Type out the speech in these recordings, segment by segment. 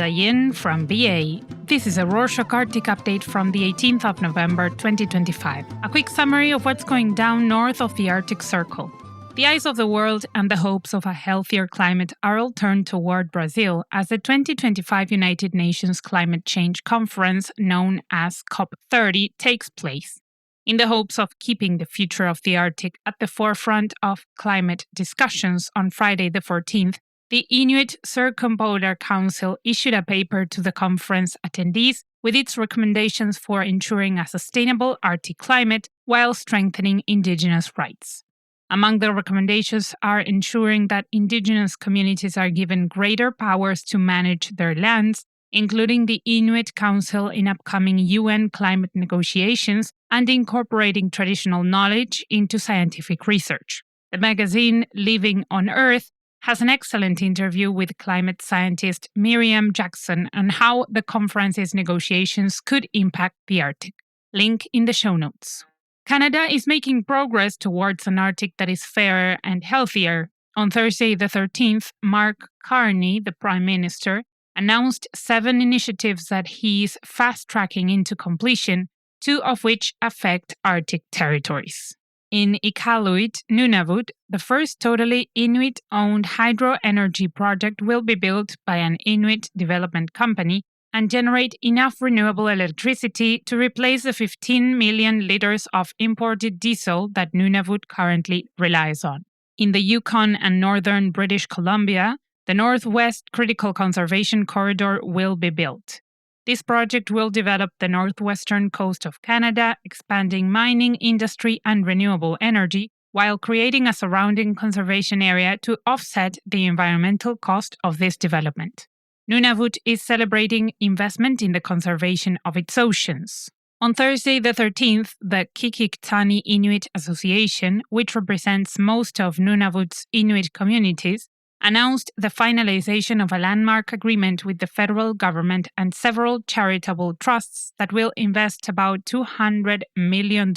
Yin from BA. This is a Rorschach Arctic update from the 18th of November 2025. A quick summary of what's going down north of the Arctic Circle. The eyes of the world and the hopes of a healthier climate are all turned toward Brazil as the 2025 United Nations Climate Change Conference, known as COP30, takes place. In the hopes of keeping the future of the Arctic at the forefront of climate discussions, on Friday the 14th, the Inuit Circumpolar Council issued a paper to the conference attendees with its recommendations for ensuring a sustainable Arctic climate while strengthening indigenous rights. Among the recommendations are ensuring that indigenous communities are given greater powers to manage their lands, including the Inuit Council in upcoming UN climate negotiations, and incorporating traditional knowledge into scientific research. The magazine Living on Earth has an excellent interview with climate scientist Miriam Jackson on how the conference's negotiations could impact the Arctic. Link in the show notes. Canada is making progress towards an Arctic that is fairer and healthier. On Thursday the 13th, Mark Carney, the Prime Minister, announced 7 initiatives that he's fast-tracking into completion, 2 of which affect Arctic territories. In Iqaluit, Nunavut, the first totally Inuit-owned hydro-energy project will be built by an Inuit development company and generate enough renewable electricity to replace the 15 million liters of imported diesel that Nunavut currently relies on. In the Yukon and northern British Columbia, the Northwest Critical Conservation Corridor will be built. This project will develop the northwestern coast of Canada, expanding mining industry and renewable energy, while creating a surrounding conservation area to offset the environmental cost of this development. Nunavut is celebrating investment in the conservation of its oceans. On Thursday the 13th, the Qikiqtani Inuit Association, which represents most of Nunavut's Inuit communities, announced the finalization of a landmark agreement with the federal government and several charitable trusts that will invest about $200 million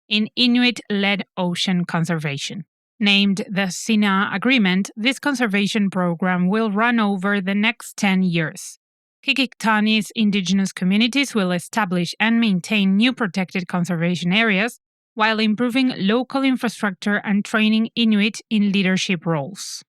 in Inuit-led ocean conservation. Named the Sina Agreement, this conservation program will run over the next 10 years. Qikiqtani's indigenous communities will establish and maintain new protected conservation areas while improving local infrastructure and training Inuit in leadership roles.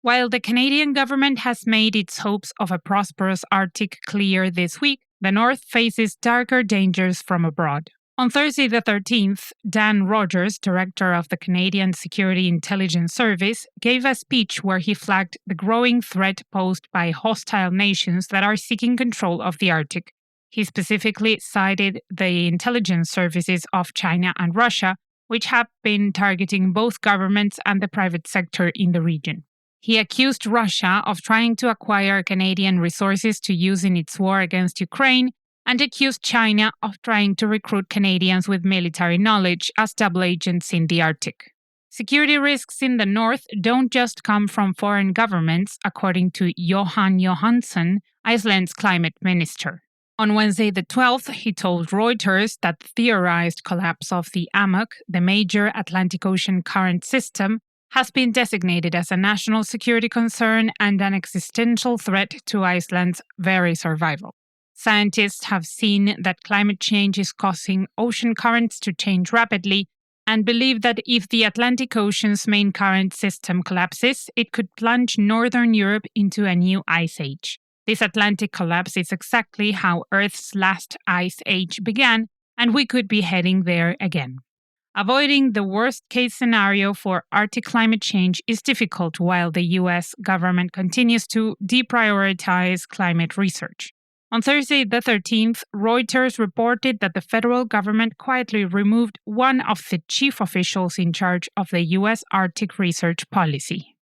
While the Canadian government has made its hopes of a prosperous Arctic clear this week, the North faces darker dangers from abroad. On Thursday the 13th, Dan Rogers, director of the Canadian Security Intelligence Service, gave a speech where he flagged the growing threat posed by hostile nations that are seeking control of the Arctic. He specifically cited the intelligence services of China and Russia, which have been targeting both governments and the private sector in the region. He accused Russia of trying to acquire Canadian resources to use in its war against Ukraine, and accused China of trying to recruit Canadians with military knowledge as double agents in the Arctic. Security risks in the north don't just come from foreign governments, according to Johan Johansson, Iceland's climate minister. On Wednesday the 12th, he told Reuters that the theorized collapse of the AMOC, the major Atlantic Ocean current system, has been designated as a national security concern and an existential threat to Iceland's very survival. Scientists have seen that climate change is causing ocean currents to change rapidly and believe that if the Atlantic Ocean's main current system collapses, it could plunge northern Europe into a new ice age. This Atlantic collapse is exactly how Earth's last ice age began, and we could be heading there again. Avoiding the worst-case scenario for Arctic climate change is difficult while the U.S. government continues to deprioritize climate research. On Thursday the 13th, Reuters reported that the federal government quietly removed one of the chief officials in charge of the U.S. Arctic research policy.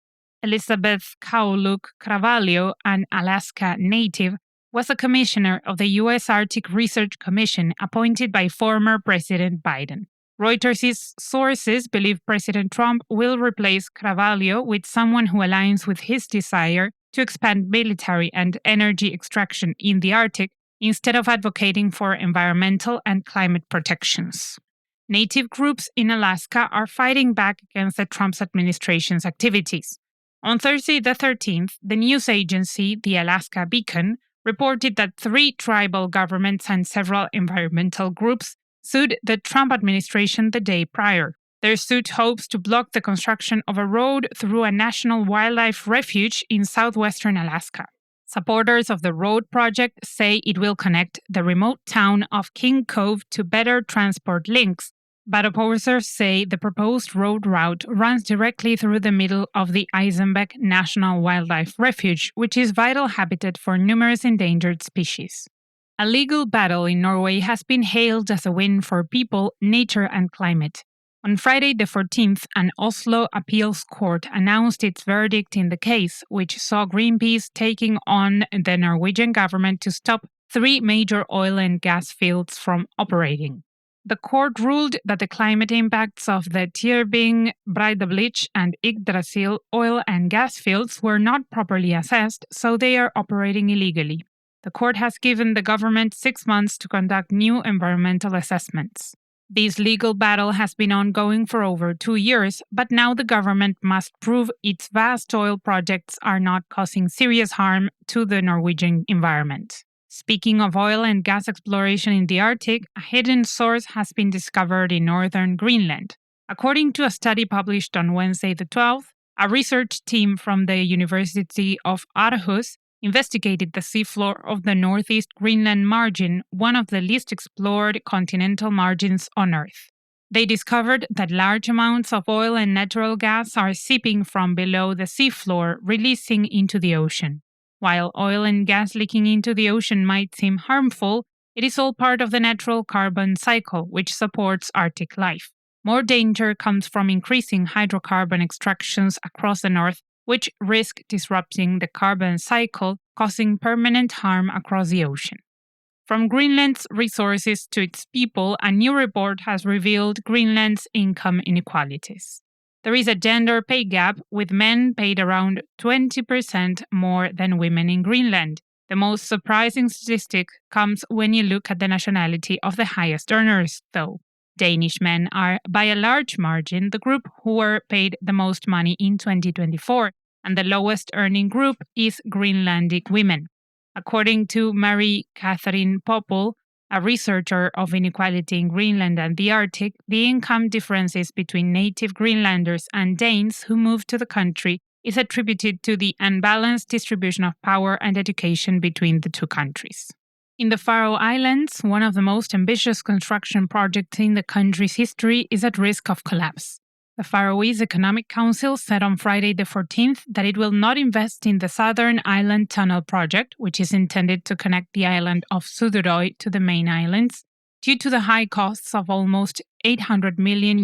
Elizabeth Kauluk-Cravalho, an Alaska native, was a commissioner of the U.S. Arctic Research Commission appointed by former President Biden. Reuters' sources believe President Trump will replace Cravalho with someone who aligns with his desire to expand military and energy extraction in the Arctic instead of advocating for environmental and climate protections. Native groups in Alaska are fighting back against the Trump administration's activities. On Thursday the 13th, the news agency, the Alaska Beacon, reported that 3 tribal governments and several environmental groups sued the Trump administration the day prior. Their suit hopes to block the construction of a road through a national wildlife refuge in southwestern Alaska. Supporters of the road project say it will connect the remote town of King Cove to better transport links, but opposers say the proposed road route runs directly through the middle of the Iceland National Wildlife Refuge, which is vital habitat for numerous endangered species. A legal battle in Norway has been hailed as a win for people, nature, and climate. On Friday the 14th, an Oslo appeals court announced its verdict in the case, which saw Greenpeace taking on the Norwegian government to stop 3 major oil and gas fields from operating. The court ruled that the climate impacts of the Tyrving, Breidablikk, and Yggdrasil oil and gas fields were not properly assessed, so they are operating illegally. The court has given the government 6 months to conduct new environmental assessments. This legal battle has been ongoing for over 2 years, but now the government must prove its vast oil projects are not causing serious harm to the Norwegian environment. Speaking of oil and gas exploration in the Arctic, a hidden source has been discovered in northern Greenland. According to a study published on Wednesday the 12th, a research team from the University of Aarhus investigated the seafloor of the northeast Greenland margin, one of the least explored continental margins on Earth. They discovered that large amounts of oil and natural gas are seeping from below the seafloor, releasing into the ocean. While oil and gas leaking into the ocean might seem harmful, it is all part of the natural carbon cycle, which supports Arctic life. More danger comes from increasing hydrocarbon extractions across the north, which risk disrupting the carbon cycle, causing permanent harm across the ocean. From Greenland's resources to its people, a new report has revealed Greenland's income inequalities. There is a gender pay gap, with men paid around 20% more than women in Greenland. The most surprising statistic comes when you look at the nationality of the highest earners, though. Danish men are, by a large margin, the group who were paid the most money in 2024, and the lowest earning group is Greenlandic women. According to Marie Catherine Poppel, a researcher of inequality in Greenland and the Arctic, the income differences between native Greenlanders and Danes who moved to the country is attributed to the unbalanced distribution of power and education between the 2 countries. In the Faroe Islands, one of the most ambitious construction projects in the country's history is at risk of collapse. The Faroese Economic Council said on Friday the 14th that it will not invest in the Southern Island Tunnel project, which is intended to connect the island of Suðuroy to the main islands, due to the high costs of almost $800 million.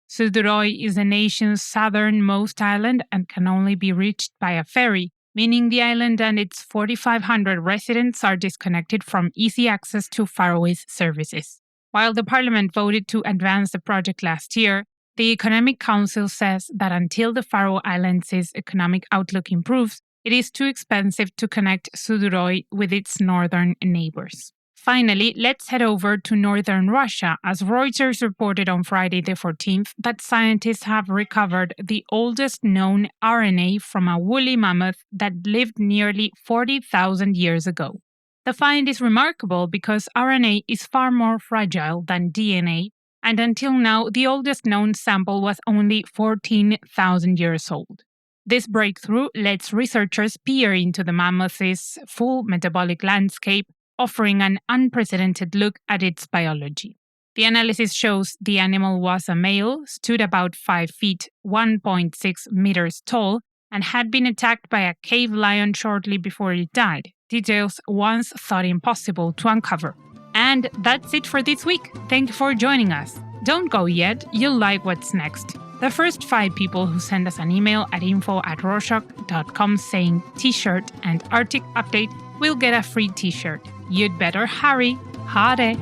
Suðuroy is the nation's southernmost island and can only be reached by a ferry, meaning the island and its 4,500 residents are disconnected from easy access to Faroese services. While the parliament voted to advance the project last year, the Economic Council says that until the Faroe Islands' economic outlook improves, it is too expensive to connect Suðuroy with its northern neighbors. Finally, let's head over to northern Russia, as Reuters reported on Friday the 14th that scientists have recovered the oldest known RNA from a woolly mammoth that lived nearly 40,000 years ago. The find is remarkable because RNA is far more fragile than DNA, and until now, the oldest known sample was only 14,000 years old. This breakthrough lets researchers peer into the mammoth's full metabolic landscape, offering an unprecedented look at its biology. The analysis shows the animal was a male, stood about 5 feet, 1.6 meters tall, and had been attacked by a cave lion shortly before it died, details once thought impossible to uncover. And that's it for this week. Thank you for joining us. Don't go yet, you'll like what's next. The first 5 people who send us an email at info@rorschach.com saying t-shirt and Arctic update will get a free t-shirt. You'd better hurry. Ha det!